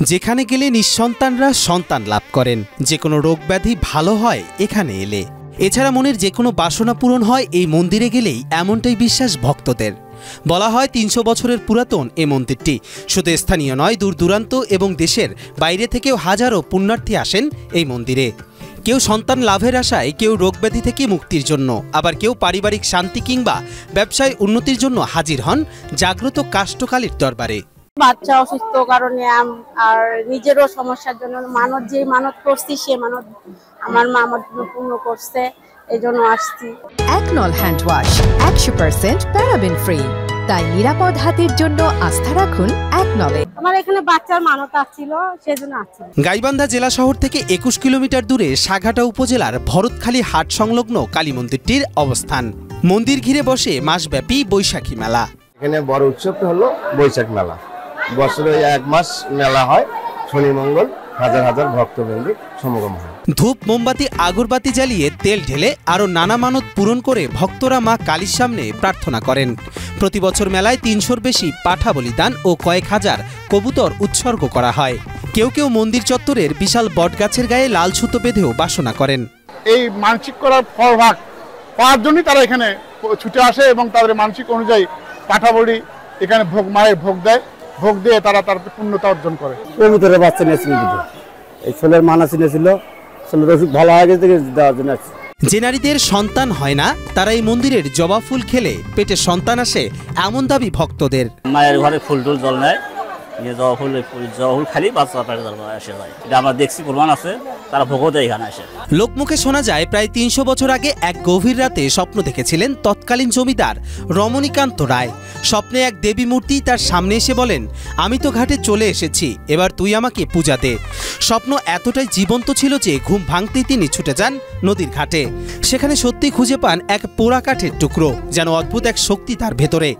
যেখানে গেলে নিঃসন্তানরা সন্তান লাভ করেন, যে কোনো রোগ ব্যাধি ভালো হয় এখানে এলে। এছাড়া মনের যে কোনো বাসনা পূরণ হয় এই মন্দিরে গেলেই, এমনটাই বিশ্বাস ভক্তদের। বলা হয় ৩০০ বছরের পুরাতন এ মন্দিরটি শুধু স্থানীয় নয়, দূর দূরান্ত এবং দেশের বাইরে থেকেও হাজারো পুণ্যার্থী আসেন এই মন্দিরে। কেউ সন্তান লাভের আশায়, কেউ রোগব্যাধি থেকে মুক্তির জন্য, আবার কেউ পারিবারিক শান্তি কিংবা ব্যবসায় উন্নতির জন্য হাজির হন জাগ্রত কাষ্টকালীর দরবারে। বাচ্চা অসুস্থ কারণে আর নিজেরও সমস্যার জন্য যে মানত করছি সে মানত আমার মা আমার জন্য পূর্ণ করছে, এই জন্য আসছি। একনল হ্যান্ড ওয়াশ 100% প্যারাবেন ফ্রি, তাই নিরাপদ হাতের জন্য আস্থা রাখুন একনলে। আমার এখানে বাচ্চার মানত ছিল, সেজন্য আসছি। গাইবান্ধা জেলা শহর থেকে 21 কিলোমিটার দূরে সাঘাটা উপজেলার ভরতখালী হাট সংলগ্ন কালী মন্দিরটির অবস্থান। মন্দির ঘিরে বসে মাসব্যাপী বৈশাখী মেলা। এখানে বড় উৎসবটা হলো বৈশাখ মেলা। বছরে 1 মাস মেলা হয়, শনি মঙ্গল হাজার হাজার ভক্তবৃন্দের সমাগম হয়। ধূপ, মোমবাতি, আগরবাতি জ্বালিয়ে তেল ঢেলে আরও নানা মানত পূরণ করে ভক্তরা মা কালীর সামনে প্রার্থনা করেন। প্রতি বছর মেলায় ৩০০-র বেশি পাঠা বলিদান ও কয়েক হাজার কবুতর উৎসর্গ করা হয়। কেউ কেউ মন্দির চত্বরের বিশাল বটগাছের গায়ে লাল সুতো বেঁধেও বাসনা করেন। এই মানসিক করার ফলভাগ পাওয়ার জন্যই তারা এখানে ছুটে আসে এবং তাদের মানসিক অনুযায়ী পাঠা বলি এখানে মায়ের ভোগ দেয়। ভোগ দিয়ে তারা তার পূর্ণতা অর্জন করে। কবুতরের বাচ্চা নিয়েছিল, এই ছেলের মানা ছিল, ছেলের ওষুধ ভালো হয়ে গেছে দেওয়ার জন্য। যে নারীদের সন্তান হয় না, তারা এই মন্দিরের জবা ফুল খেলে পেটে সন্তান আসে, এমন দাবি ভক্তদের। মায়ের ঘরে ফুল টুল জল নেয়, জবা ফুল খালি বাচ্চা এসে যায়, এটা আমরা দেখছি, প্রমাণ আছে, তারা ভোগও দেয় এখানে আসে। লোকমুখে শোনা যায় প্রায় ৩০০ বছর আগে এক গভীর রাতে স্বপ্ন দেখেছিলেন তৎকালীন জমিদার রমণীকান্ত রায়। স্বপ্নে এক দেবী মূর্তি তার সামনে এসে বলেন, আমি তো ঘাটে চলে এসেছি, এবার তুই আমাকে পূজা দে। স্বপ্ন এতটাই জীবন্ত ছিল যে ঘুম ভাঙতেই তিনি ছুটে যান নদীর ঘাটে। সেখানে সত্যি খুঁজে পান এক পোড়া কাঠের টুকরো, যেন অদ্ভুত এক শক্তি তার ভেতরে।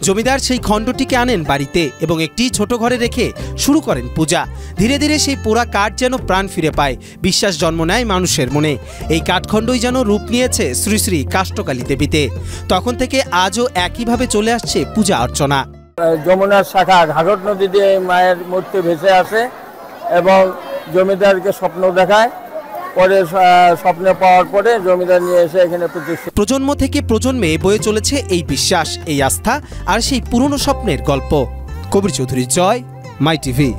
জমিদার সেই খণ্ডটিকে আনেন বাড়িতে এবং একটি ছোট ঘরে রেখে শুরু করেন পূজা। ধীরে ধীরে সেই পোড়া কাঠ যেন প্রাণ ফিরে পায়, বিশ্বাস জন্ম নেয় মানুষের মনে। এই কাঠখণ্ডই যেন রূপ নিয়েছে শ্রী শ্রী কাষ্টকালী দেবীতে। তখন থেকে আজও একইভাবে চলে আসছে পূজা অর্চনা। যমুনার শাখা ঘাঘট নদী দিয়ে মায়ের মূর্তি ভেসে আসে এবং জমিদারকে স্বপ্ন দেখায়, পরে স্বপ্নে পাওয়ার পরে জমিদার নিয়ে এসে এখানে প্রতিষ্ঠা। প্রজন্ম থেকে প্রজন্মে বয়ে চলেছে এই বিশ্বাস, এই আস্থা আর সেই পুরনো স্বপ্নের গল্প। কবির চৌধুরী, জয়, মাই টিভি।